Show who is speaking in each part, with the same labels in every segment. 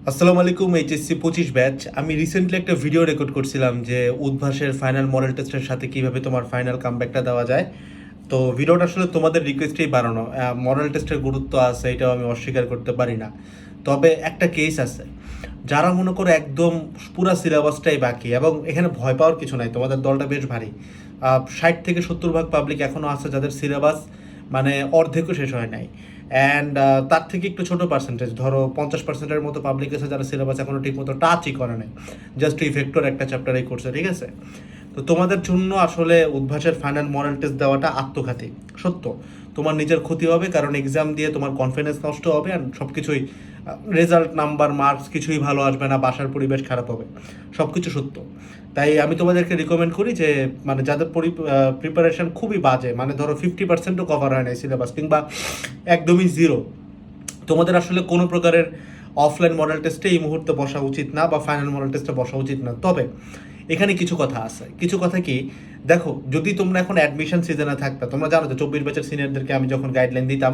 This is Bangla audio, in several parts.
Speaker 1: আসসালামু আলাইকুম। HSC 25 batch. আমি রিসেন্টলি একটা ভিডিও রেকর্ড করছিলাম যে উদ্ভাসের ফাইনাল মডেল টেস্টের সাথে কিভাবে তোমার ফাইনাল কামব্যাকটা দেওয়া যায়। তো ভিডিওটা আসলে তোমাদের রিকোয়েস্টেই বানানো। মডেল টেস্টের গুরুত্ব আছে, এটাও আমি অস্বীকার করতে পারি না। তবে একটা কেস আছে, যারা মনে করো একদম পুরা সিলেবাসটাই বাকি, এবং এখানে ভয় পাওয়ার কিছু নাই, তোমাদের দলটা বেশ ভারী। 60 থেকে 70 ভাগ পাবলিক এখনও আছে যাদের সিলেবাস মানে অর্ধেকও শেষ হয় নাই। অ্যান্ড তার থেকে একটু ছোটো পার্সেন্টেজ, ধরো 50%-এর মতো পাবলিক আছে যারা সিলেবাস এখনও ঠিক মতো টাচই করে নাই, জাস্ট ইফেক্টর একটা চ্যাপ্টারই করছে, ঠিক আছে? তো তোমাদের জন্য আসলে উদ্ভাসের ফাইনাল মডেল টেস্ট দেওয়াটা আত্মঘাতী। সত্য, তোমার নিজের ক্ষতি হবে, কারণ এক্সাম দিয়ে তোমার কনফিডেন্স নষ্ট হবে, আর সব কিছুই রেজাল্ট, নাম্বার, মার্কস কিছুই ভালো আসবে না, বাসার পরিবেশ খারাপ হবে, সব কিছু সত্য। তাই আমি তোমাদেরকে রিকমেন্ড করি যে মানে যাদের প্রিপারেশন খুবই বাজে, মানে ধরো 50%ও কভার হয় না সিলেবাস, কিংবা একদমই জিরো, তোমাদের আসলে কোনো প্রকারের অফলাইন মডেল টেস্টে এই মুহূর্তে বসা উচিত না, বা ফাইনাল মডেল টেস্টে বসা উচিত না। তবে এখানে কিছু কথা আছে। কিছু কথা কি, দেখো, যদি তোমরা এখন অ্যাডমিশন সিজনে থাকতে, তোমরা জানো যে 24 ব্যাচের সিনিয়রদেরকে আমি যখন গাইডলাইন দিতাম,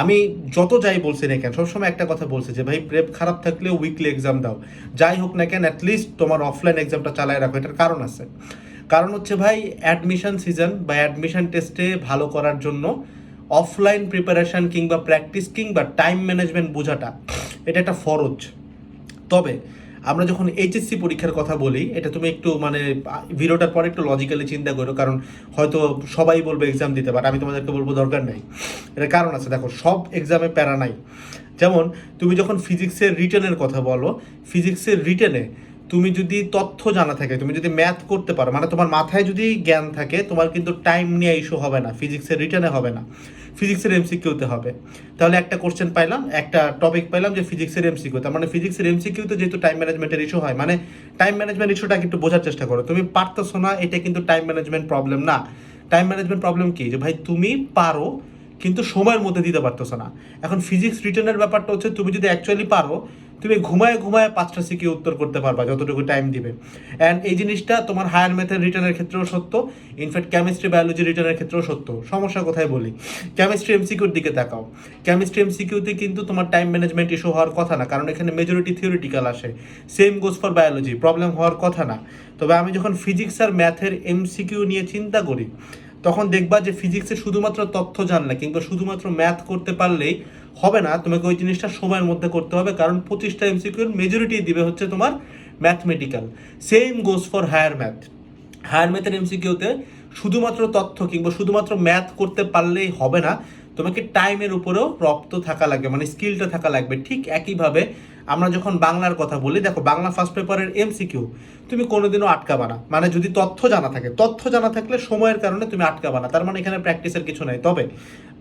Speaker 1: আমি যত যাই বলছি না কেন, সবসময় একটা কথা বলছি যে ভাই, প্রেপ খারাপ থাকলেও উইকলি এক্সাম দাও, যাই হোক না কেন অ্যাটলিস্ট তোমার অফলাইন এক্সামটা চালায় রাখো। এটার কারণ আছে। কারণ হচ্ছে ভাই, অ্যাডমিশন সিজন বা অ্যাডমিশন টেস্টে ভালো করার জন্য অফলাইন প্রিপারেশন কিংবা প্র্যাকটিস কিংবা টাইম ম্যানেজমেন্ট বোঝাটা, এটা একটা ফরজ। তবে আমরা যখন এইচএসসি পরীক্ষার কথা বলি, এটা তুমি একটু মানে ভিডিওটার পরে একটু লজিক্যালি চিন্তা করো, কারণ হয়তো সবাই বলবে এক্সাম দিতে পারে, আমি তোমাদেরকে বলবো দরকার নেই। এটার কারণ আছে। দেখো, সব এক্সামে প্যারা নাই। যেমন তুমি যখন ফিজিক্সের রিটেনের কথা বলো, ফিজিক্সের রিটেনে তুমি যদি তথ্য জানা থাকে, তুমি যদি ম্যাথ করতে পারো, মানে তোমার মাথায় যদি জ্ঞান থাকে, তোমার কিন্তু টাইম নিয়ে ইস্যু হবে না, ফিজিক্সের রিটেনে হবে না, ফিজিক্সের এমসিকিউতে হবে। তাহলে একটা কোশ্চেন পাইলাম, একটা টপিক পাইলাম যে ফিজিক্সের এমসিকিউ, তার মানে ফিজিক্সের এমসিকিউতে যেহেতু টাইম ম্যানেজমেন্টের ইস্যু হয়, মানে টাইম ম্যানেজমেন্ট ইস্যুটাকে একটু বোঝার চেষ্টা করো। তুমি পারতেছো না, এটা কিন্তু টাইম ম্যানেজমেন্ট প্রবলেম না। টাইম ম্যানেজমেন্ট প্রবলেম কি, যে ভাই তুমি পারো কিন্তু সময়ের মধ্যে দিতে পারতেছো না। এখন ফিজিক্স রিটার্নের ব্যাপারটা হচ্ছে, তুমি যদি অ্যাকচুয়ালি পারো, তুমি ঘুমায় ঘুমায় 5টা সিকিউ উত্তর করতে পারবা যতটুকু টাইম দিবে। অ্যান্ড এই জিনিসটা তোমার হায়ার ম্যাথের রিটার্নের ক্ষেত্রেও সত্য, ইনফ্যাক্ট কেমিস্ট্রি, বায়োলজি রিটার্নের ক্ষেত্রেও সত্য। সমস্যা কোথায় বলি, কেমিস্ট্রি এমসিকিউর দিকে তাকাও। কেমিস্ট্রি এমসিকিউতে কিন্তু তোমার টাইম ম্যানেজমেন্ট ইস্যু হওয়ার কথা না, কারণ এখানে মেজরিটি থিওরিটিক্যাল আসে। Same goes for biology, problem হওয়ার কথা না। তবে আমি যখন ফিজিক্স আর ম্যাথের এমসিকিউ নিয়ে চিন্তা করি, তখন দেখবা যে ফিজিক্সে শুধুমাত্র তথ্য জানলে কিংবা শুধুমাত্র ম্যাথ করতে পারলেই হবে না, তোমাকে ওই জিনিসটা সময়ের মধ্যে করতে হবে, কারণ 25টা এমসিকিউর মেজরিটি দিবে হচ্ছে তোমার mathematical. Same goes for higher math. Higher ম্যাথের এমসিকিউতে শুধুমাত্র তথ্য কিংবা শুধুমাত্র ম্যাথ করতে পারলেই হবে না, তোমাকে টাইমের উপরেও রপ্ত থাকা লাগবে, মানে স্কিলটা থাকা লাগবে। ঠিক একইভাবে আমরা যখন বাংলার কথা বলি, দেখো, বাংলা ফার্স্ট পেপারের এমসিকিউ তুমি কোনোদিনও আটকাবা না, মানে যদি তথ্য জানা থাকে, তথ্য জানা থাকলে সময়ের কারণে তুমি আটকাবা না, তার মানে এখানে প্র্যাকটিসের কিছু নাই। তবে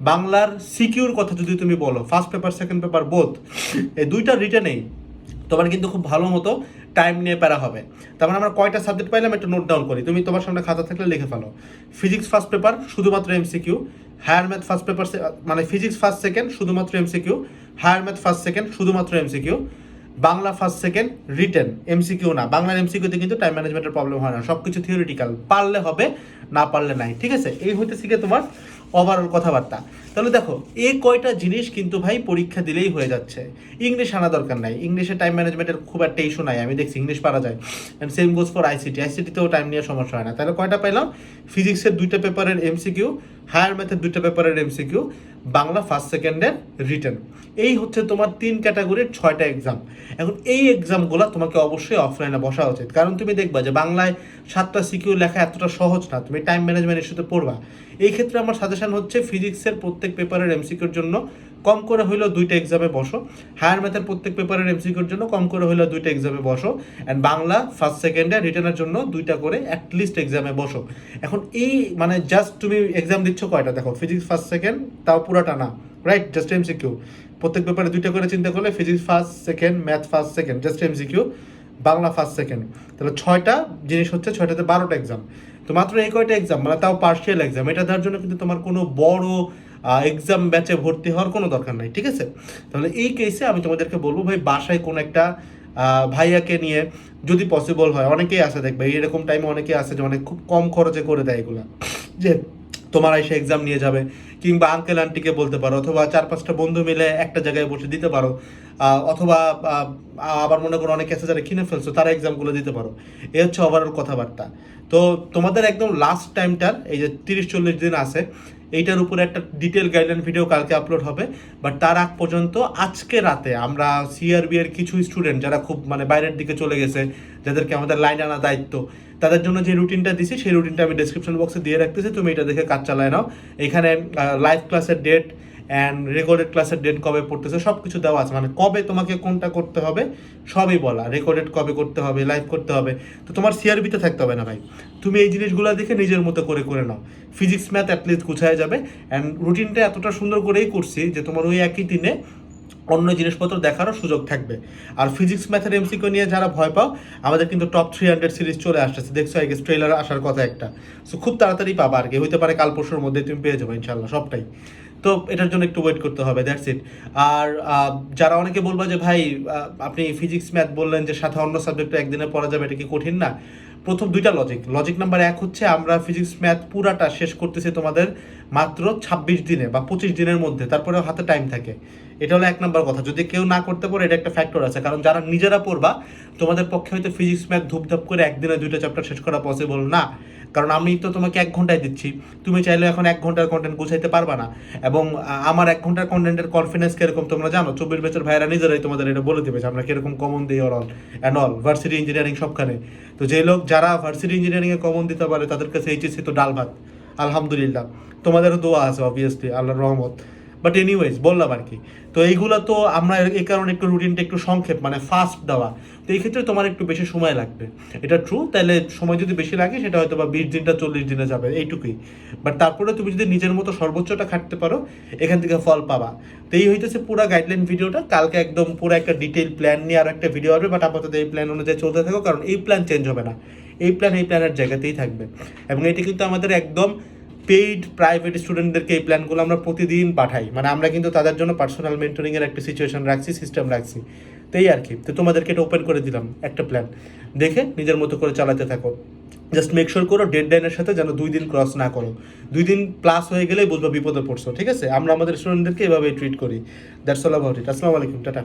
Speaker 1: বাংলার সিকিউর কথা যদি তুমি বলো, first paper second paper both, এই দুইটা রিটেনেই তোমার কিন্তু খুব ভালো মতো টাইম নিয়ে প্যারা হবে। তার মানে আমরা কয়টা সাবজেক্ট পাইলাম একটু নোট ডাউন করি, তুমি তোমার সামনে খাতা থাকলে লিখে ফেলো। ফিজিক্স ফার্স্ট পেপার শুধুমাত্র MCQ, higher math first paper মানে ফিজিক্স ফার্স্ট সেকেন্ড শুধুমাত্র MCQ, higher math first second শুধুমাত্র MCQ, Bangla first second written, MCQ না। বাংলার এমসিকিউতে কিন্তু টাইম ম্যানেজমেন্টের প্রবলেম হয় না, সব কিছু থিওরিটিক্যাল, পারলে হবে, না পারলে নাই, ঠিক আছে? এই হইতেছে গিয়ে তোমার ওভারঅল কথাবার্তা। তাহলে দেখো, এই কয়টা জিনিস কিন্তু ভাই পরীক্ষা দিলেই হয়ে যাচ্ছে। ইংলিশ আনা দরকার নাই, ইংলিশে টাইম ম্যানেজমেন্টের খুব একটা ইস্যু নাই, আমি দেখছি ইংলিশ পারা যায়। And same goes for ICT, আইসিটিতেও টাইম নিয়ে সমস্যা হয় না। তাহলে কয়টা পাইলাম, ফিজিক্সের 2টা পেপারের এমসিকিউ, হায়ার ম্যাথের 2টা পেপারের এমসিকিউ, বাংলা ফার্স্ট সেকেন্ডের রিটেন। এই হচ্ছে তোমার 3 ক্যাটাগরির 6টা এক্সাম। এখন এই এক্সামগুলো তোমাকে অবশ্যই অফলাইনে বসা উচিত, কারণ তুমি দেখবা যে বাংলায় 7টা সিকিউ লেখা এতটা সহজ না, তুমি টাইম ম্যানেজমেন্ট ইস্যুতে পড়বা। এই ক্ষেত্রে আমার সাজেশন হচ্ছে, ফিজিক্সের প্রত্যেক পেপারের এমসিকিউর জন্য কম করে হইলেও 2টা এক্সামে বসো, হায়ার ম্যাথের প্রত্যেক পেপারের এমসিকিউর জন্য কম করে হইলেও 2টা এক্সামে বসো, অ্যান্ড বাংলা ফার্স্ট সেকেন্ডে রিটেনের জন্য 2টা করে অ্যাটলিস্ট এক্সামে বসো। এখন এই মানে জাস্ট তুমি এক্সাম দিচ্ছ কয়টা, দেখো, ফিজিক্স ফার্স্ট সেকেন্ড, তাও পুরাটা না, রাইট, জাস্ট এমসিকিউ। প্রত্যেক পেপারে 2টা করে চিন্তা করলে physics first second, math first second, just MCQ, Bangla first second, তাহলে 6টা জিনিস হচ্ছে, 6টাতে 12টা এক্সাম। তো মাত্র এই কয়টা এক্সাম, মানে তাও পার্শিয়াল এক্সাম, এটা দেওয়ার জন্য কিন্তু তোমার কোনো বড় এক্সাম ব্যাচে ভর্তি হওয়ার কোনো দরকার নাই, ঠিক আছে? তাহলে এই কেসে আমি তোমাদেরকে বলবো, ভাই বাসায় কোনো একটা ভাইয়াকে নিয়ে, যদি পসিবল হয়, অনেকেই আছে দেখবে এরকম টাইমে, অনেকেই আছে যে অনেক খুব কম খরচে করে দেয় এগুলা, যে তোমার এসে এক্সাম নিয়ে যাবে, কিংবা আঙ্কেল আন্টিকে বলতে পারো, অথবা 4-5টা বন্ধু মিলে একটা জায়গায় বসে দিতে পারো। অথবা আবার মনে করো অনেকে আছে যারা কিনে ফেলছো, তারা এক্সামগুলো দিতে পারো। এই হচ্ছে ওভারঅল কথাবার্তা। তো তোমাদের একদম লাস্ট টাইমটার এই যে 30-40 দিন আছে, এইটার উপরে একটা ডিটেল গাইডলাইন ভিডিও কালকে আপলোড হবে। বাট তার আগ পর্যন্ত আজকে রাতে আমরা সিআরবি এর কিছু স্টুডেন্ট যারা খুব মানে বাইরের দিকে চলে গেছে, যাদেরকে আমাদের লাইন আনা দায়িত্ব, তাদের জন্য যে রুটিনটা দিছি সেই রুটিনটা আমি ডেসক্রিপশন বক্সে দিয়ে রাখতেছি, তুমি এটা দেখে কাজ চালায় নাও। এখানে লাইভ ক্লাসের ডেট অ্যান্ড রেকর্ডেড ক্লাসের ডেট কবে পড়তেছে সব কিছু দেওয়া আছে, মানে কবে তোমাকে কোনটা করতে হবে সবই বলা, রেকর্ডেড কবে করতে হবে, লাইভ করতে হবে। তো তোমার সিআরবিতে থাকতে হবে না ভাই, তুমি এই জিনিসগুলো দেখে নিজের মতো করে নাও। ফিজিক্স ম্যাথ অ্যাটলিস্ট গুছায় যাবে। অ্যান্ড রুটিনটা এতটা সুন্দর করেই করছি যে তোমার ওই একই দিনে অন্য জিনিসপত্র দেখারও সুযোগ থাকবে। আর ফিজিক্স ম্যাথের এমসিকিউ নিয়ে যারা ভয় পাও, আমাদের কিন্তু টপ 300 সিরিজ চলে আসতেছে, দেখছো আই গেস ট্রেলার আসার কথা একটা। সো খুব তাড়াতাড়ি পাবা আর কি, হইতে পারে কাল পরশুর মধ্যে তুমি পেয়ে যাবে ইনশাল্লাহ সবটাই। তো এটার জন্য একটু ওয়েট করতে হবে, দ্যাটস ইট। আর যারা অনেকে বলবা যে ভাই আপনি ফিজিক্স ম্যাথ বললেন যে সাথে অন্য সাবজেক্টও একদিনে পড়া যাবে, এটা কি কঠিন না? প্রথম দুইটা লজিক নাম্বার 1 হচ্ছে আমরা ফিজিক্স ম্যাথ পুরাটা শেষ করতেছি তোমাদের মাত্র 26 দিনে বা 25 দিনের মধ্যে, তারপরে হাতে টাইম থাকে। এটা হলো 1 নাম্বার কথা। যদি কেউ না করতে পারে এটা একটা ফ্যাক্টর আছে, কারণ যারা নিজেরা পড়বা তোমাদের পক্ষে হয়তো ফিজিক্স ম্যাথ ধুপধাপ করে একদিনে 2টা চ্যাপ্টার শেষ করা পসিবল না, কারণ আমি তো তোমাকে 1 ঘন্টায় দিচ্ছি, তুমি চাইলে এখন 1 ঘন্টার কন্টেন্ট গুছাইতে পারবা না। এবং আমার 1 ঘন্টার কন্টেন্টের কনফিডেন্স কিরকম তোমরা জানো, 24 ব্যাচের ভাইরা নিজেরাই তোমাদের এটা বলে দেবে যে আমরা কিরকম কমন দিই all and all, varsity engineering সবখানে। তো যে লোক যারা ভার্সিটি ইঞ্জিনিয়ারিং এ কমন দিতে পারে তাদের কাছে এইচএসসি তো ডাল ভাত, আলহামদুলিল্লাহ। তোমাদেরও দোয়া আছে অবভিয়াসলি, আল্লাহর রহমত। বাট এনিওয়েজ বললাম আর কি। তো এইগুলো তো আমরা এই কারণে একটু রুটিনটা একটু সংক্ষেপ মানে ফাস্ট দেওয়া, তো এই ক্ষেত্রে তোমার একটু বেশি সময় লাগবে, এটা ট্রু। তাহলে সময় যদি বেশি লাগে সেটা হয়তো বা 20 দিনটা 40 দিনে যাবে, এইটুকুই। বাট তারপরে তুমি যদি নিজের মতো সর্বোচ্চটা খাটতে পারো, এখান থেকে ফল পাবা। তো এই হইতেছে পুরো গাইডলাইন ভিডিওটা। কালকে একদম পুরো একটা ডিটেইল প্ল্যান নিয়ে আরো একটা ভিডিও হবে, বাট আপাতত এই প্ল্যান অনুযায়ী চলতে থাকো, কারণ এই প্ল্যান চেঞ্জ হবে না, এই প্ল্যানের জায়গাতেই থাকবে। এবং এটা কিন্তু আমাদের একদম পেইড প্রাইভেট স্টুডেন্টদেরকে এই প্ল্যানগুলো আমরা প্রতিদিন পাঠাই, মানে আমরা কিন্তু তাদের জন্য পার্সোনাল মেন্টরিংয়ের একটা সিচুয়েশন রাখছি, সিস্টেম রাখছি। তো এই আর কি। তো তোমাদেরকে এটা ওপেন করে দিলাম একটা প্ল্যান, দেখে নিজের মতো করে চালাতে থাকো। জাস্ট মেক শিওর করো ডেডলাইনের সাথে যেন 2 দিন ক্রস না করো, 2 দিন প্লাস হয়ে গেলেই বুঝবো বিপদে পড়ছো, ঠিক আছে? আমরা আমাদের স্টুডেন্টদেরকে এভাবেই ট্রিট করি। That's all about it. আসসালামু আলাইকুম, টাটা।